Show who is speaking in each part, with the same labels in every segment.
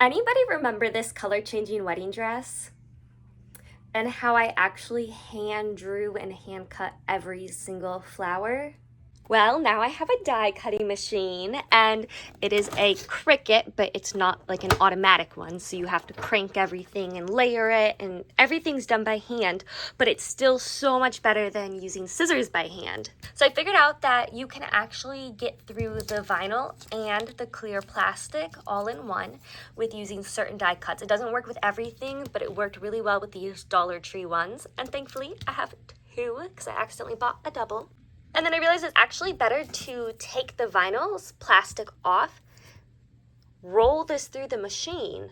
Speaker 1: Anybody remember this color changing wedding dress? And how I actually hand drew and hand cut every single flower? Well, now I have a die cutting machine, and it is a Cricut, but it's not like an automatic one, so you have to crank everything and layer it, and everything's done by hand, but it's still so much better than using scissors by hand. So I figured out that you can actually get through the vinyl and the clear plastic all in one with using certain die cuts. It doesn't work with everything, but it worked really well with these Dollar Tree ones, and thankfully I have two because I accidentally bought a double. And then I realized it's actually better to take the vinyl's plastic off, roll this through the machine,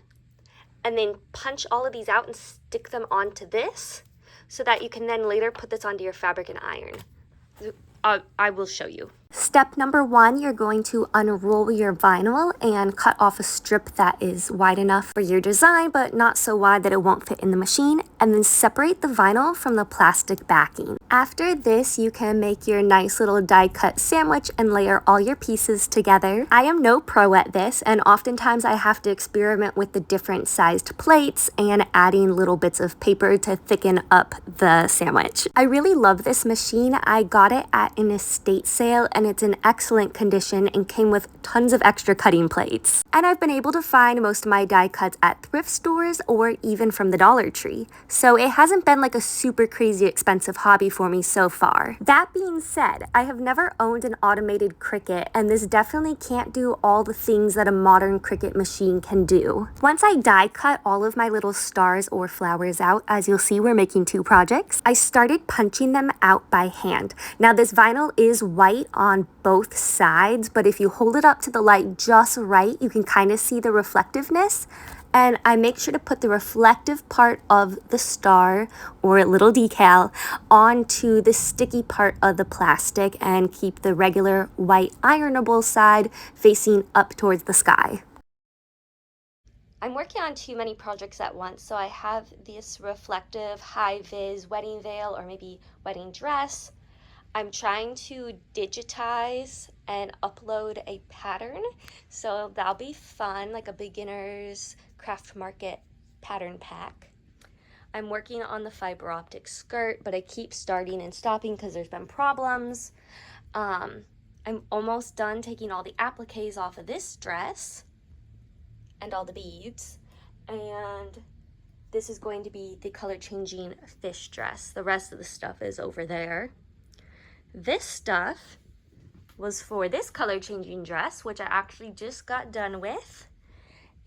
Speaker 1: and then punch all of these out and stick them onto this so that you can then later put this onto your fabric and iron. I will show you. Step number 1, you're going to unroll your vinyl and cut off a strip that is wide enough for your design, but not so wide that it won't fit in the machine, and then separate the vinyl from the plastic backing. After this, you can make your nice little die cut sandwich and layer all your pieces together. I am no pro at this, and oftentimes I have to experiment with the different sized plates and adding little bits of paper to thicken up the sandwich. I really love this machine. I got it at an estate sale, and it's in excellent condition and came with tons of extra cutting plates. And I've been able to find most of my die cuts at thrift stores or even from the Dollar Tree. So it hasn't been like a super crazy expensive hobby for me so far. That being said, I have never owned an automated Cricut, and this definitely can't do all the things that a modern Cricut machine can do. Once I die cut all of my little stars or flowers out, as you'll see we're making 2 projects, I started punching them out by hand. Now this vinyl is white on both sides, but if you hold it up to the light just right, you can kind of see the reflectiveness. And I make sure to put the reflective part of the star or a little decal onto the sticky part of the plastic and keep the regular white ironable side facing up towards the sky. I'm working on too many projects at once, so I have this reflective Hi-Vis wedding veil or maybe wedding dress. I'm trying to digitize and upload a pattern, so that'll be fun, like a beginner's craft market pattern pack. I'm working on the fiber optic skirt, but I keep starting and stopping because there's been problems. I'm almost done taking all the appliques off of this dress and all the beads, and this is going to be the color changing fish dress. The rest of the stuff is over there. This stuff was for this color changing dress, which I actually just got done with.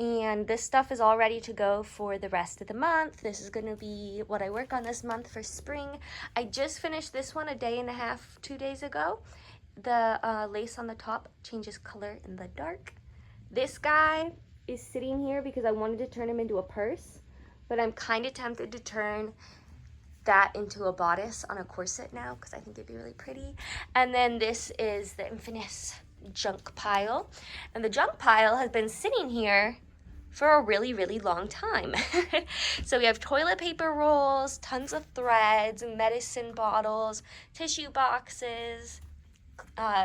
Speaker 1: And this stuff is all ready to go for the rest of the month. This is going to be what I work on this month for spring. I just finished this one a day and a half, 2 days ago. The lace on the top changes color in the dark. This guy is sitting here because I wanted to turn him into a purse, but I'm kind of tempted to turn that into a bodice on a corset now because I think it'd be really pretty. And then this is the infamous junk pile, and the junk pile has been sitting here for a really, really long time. So we have toilet paper rolls, tons of threads, medicine bottles, tissue boxes,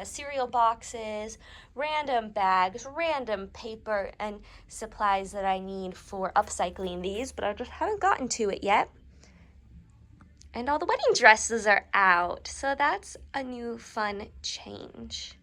Speaker 1: cereal boxes, random bags, random paper, and supplies that I need for upcycling these, but I just haven't gotten to it yet. And all the wedding dresses are out, so that's a new fun change.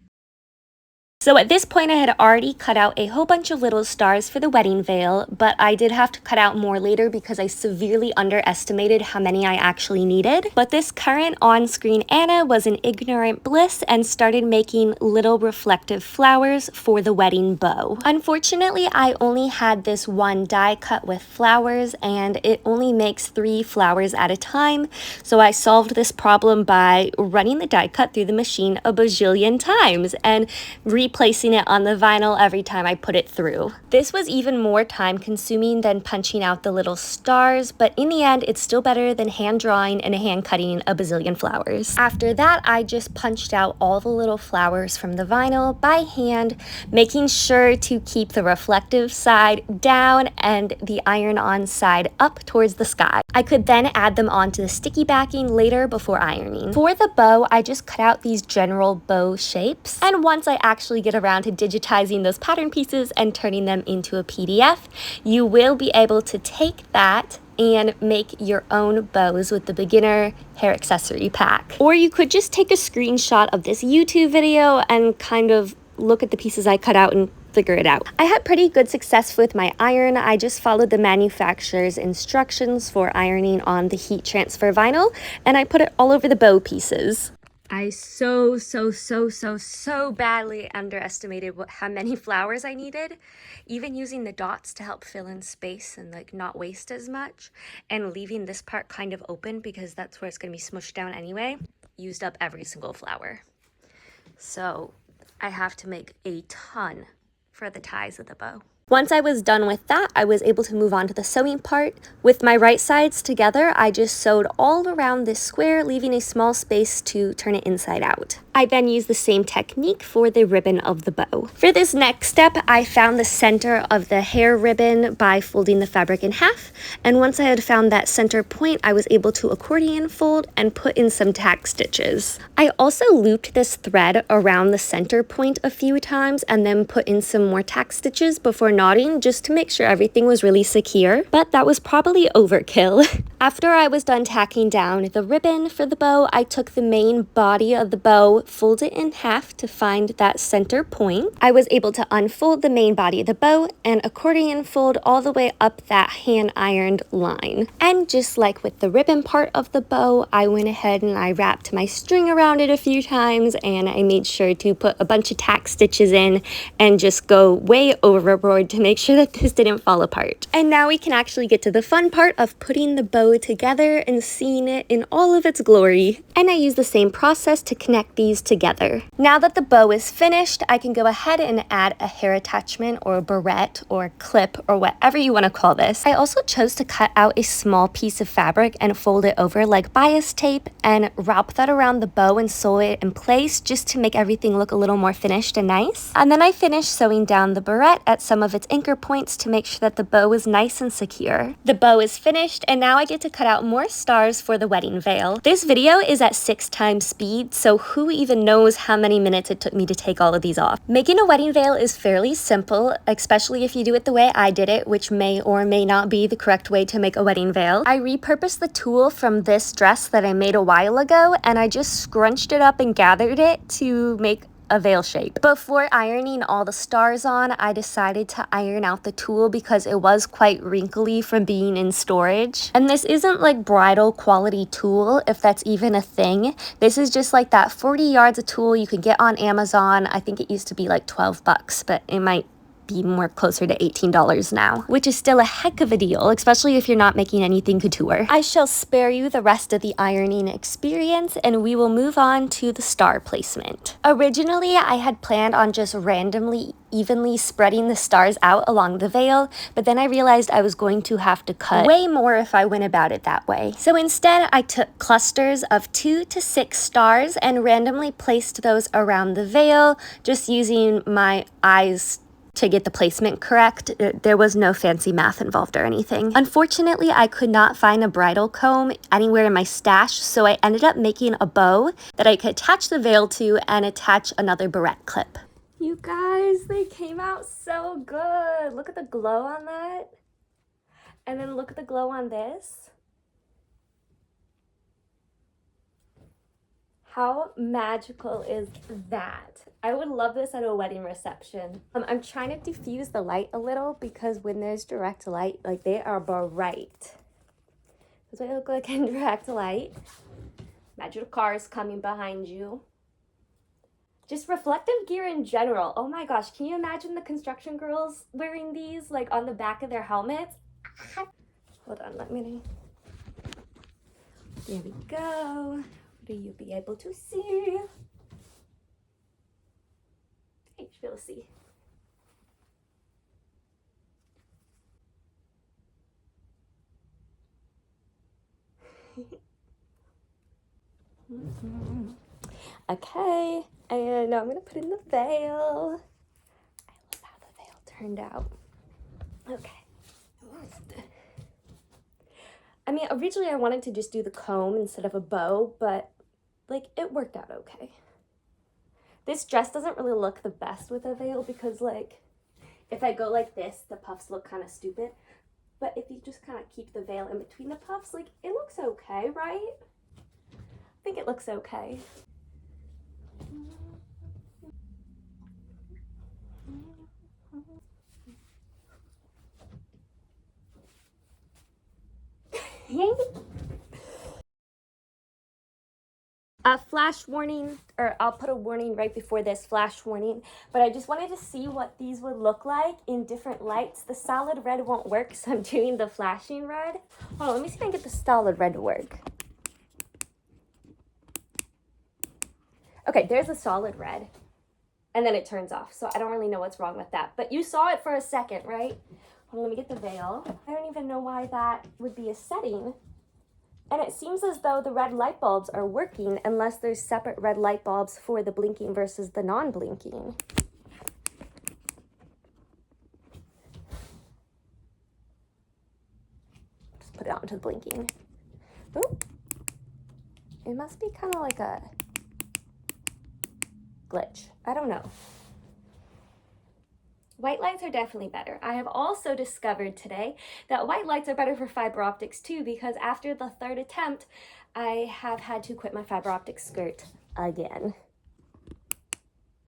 Speaker 1: So at this point I had already cut out a whole bunch of little stars for the wedding veil, but I did have to cut out more later because I severely underestimated how many I actually needed. But this current on-screen Anna was an ignorant bliss and started making little reflective flowers for the wedding bow. Unfortunately, I only had this one die cut with flowers, and it only makes 3 flowers at a time. So I solved this problem by running the die cut through the machine a bajillion times and replacing it on the vinyl every time I put it through. This was even more time consuming than punching out the little stars, but in the end it's still better than hand drawing and hand cutting a bazillion flowers. After that, I just punched out all the little flowers from the vinyl by hand, making sure to keep the reflective side down and the iron-on side up towards the sky. I could then add them onto the sticky backing later before ironing. For the bow, I just cut out these general bow shapes, and once I actually actually get around to digitizing those pattern pieces and turning them into a PDF, you will be able to take that and make your own bows with the beginner hair accessory pack. Or you could just take a screenshot of this YouTube video and kind of look at the pieces I cut out and figure it out. I had pretty good success with my iron. I just followed the manufacturer's instructions for ironing on the heat transfer vinyl, and I put it all over the bow pieces. I so badly underestimated how many flowers I needed. Even using the dots to help fill in space and like not waste as much, and leaving this part kind of open because that's where it's going to be smushed down anyway, used up every single flower. So I have to make a ton for the ties of the bow. Once I was done with that, I was able to move on to the sewing part. With my right sides together, I just sewed all around this square, leaving a small space to turn it inside out. I then used the same technique for the ribbon of the bow. For this next step, I found the center of the hair ribbon by folding the fabric in half, and once I had found that center point, I was able to accordion fold and put in some tack stitches. I also looped this thread around the center point a few times and then put in some more tack stitches before knotting, just to make sure everything was really secure, but that was probably overkill. After I was done tacking down the ribbon for the bow, I took the main body of the bow, folded it in half to find that center point. I was able to unfold the main body of the bow and accordion fold all the way up that hand ironed line. And just like with the ribbon part of the bow, I went ahead and I wrapped my string around it a few times, and I made sure to put a bunch of tack stitches in and just go way overboard to make sure that this didn't fall apart. And now we can actually get to the fun part of putting the bow together and seeing it in all of its glory. And I use the same process to connect these together. Now that the bow is finished, I can go ahead and add a hair attachment or barrette or clip or whatever you want to call this. I also chose to cut out a small piece of fabric and fold it over like bias tape and wrap that around the bow and sew it in place just to make everything look a little more finished and nice. And then I finished sewing down the barrette at some of its anchor points to make sure that the bow is nice and secure. The bow is finished, and now I get to cut out more stars for the wedding veil. This video is at 6x speed, so who even knows how many minutes it took me to take all of these off. Making a wedding veil is fairly simple, especially if you do it the way I did it, which may or may not be the correct way to make a wedding veil. I repurposed the tulle from this dress that I made a while ago, and I just scrunched it up and gathered it to make a veil shape. Before ironing all the stars on, I decided to iron out the tulle because it was quite wrinkly from being in storage. And this isn't like bridal quality tulle, if that's even a thing. This is just like that 40 yards of tulle you can get on Amazon. I think it used to be like 12 bucks, but it might be more closer to $18 now, which is still a heck of a deal, especially if you're not making anything couture. I shall spare you the rest of the ironing experience, and we will move on to the star placement. Originally, I had planned on just randomly evenly spreading the stars out along the veil, but then I realized I was going to have to cut way more if I went about it that way. So instead, I took clusters of 2 to 6 stars and randomly placed those around the veil, just using my eyes to get the placement correct. There was no fancy math involved or anything. Unfortunately, I could not find a bridal comb anywhere in my stash, so I ended up making a bow that I could attach the veil to and attach another barrette clip. You guys, they came out so good. Look at the glow on that. And then look at the glow on this. How magical is that? I would love this at a wedding reception. I'm trying to diffuse the light a little because when there's direct light, like they are bright. That's what it looks like in direct light. Imagine cars coming behind you. Just reflective gear in general. Oh my gosh, can you imagine the construction girls wearing these like on the back of their helmets? Hold on, let me. There we go. Do you be able to see? You should be able to see. Okay, and now I'm gonna put in the veil. I love how the veil turned out. Okay. I mean, originally I wanted to just do the comb instead of a bow, but like it worked out okay. This dress doesn't really look the best with a veil because, like, if I go like this, the puffs look kind of stupid. But if you just kind of keep the veil in between the puffs, like, it looks okay, right? I think it looks okay. A flash warning, or I'll put a warning right before this, flash warning, but I just wanted to see what these would look like in different lights. The solid red won't work, so I'm doing the flashing red. Hold on, let me see if I can get the solid red to work. Okay, there's the solid red, and then it turns off, so I don't really know what's wrong with that, but you saw it for a second, right? Hold on, let me get the veil. I don't even know why that would be a setting. And it seems as though the red light bulbs are working unless there's separate red light bulbs for the blinking versus the non-blinking. Just put it out into the blinking. Oop. It must be kind of like a glitch. I don't know. White lights are definitely better. I have also discovered today that white lights are better for fiber optics too, because after the third attempt, I have had to quit my fiber optic skirt again.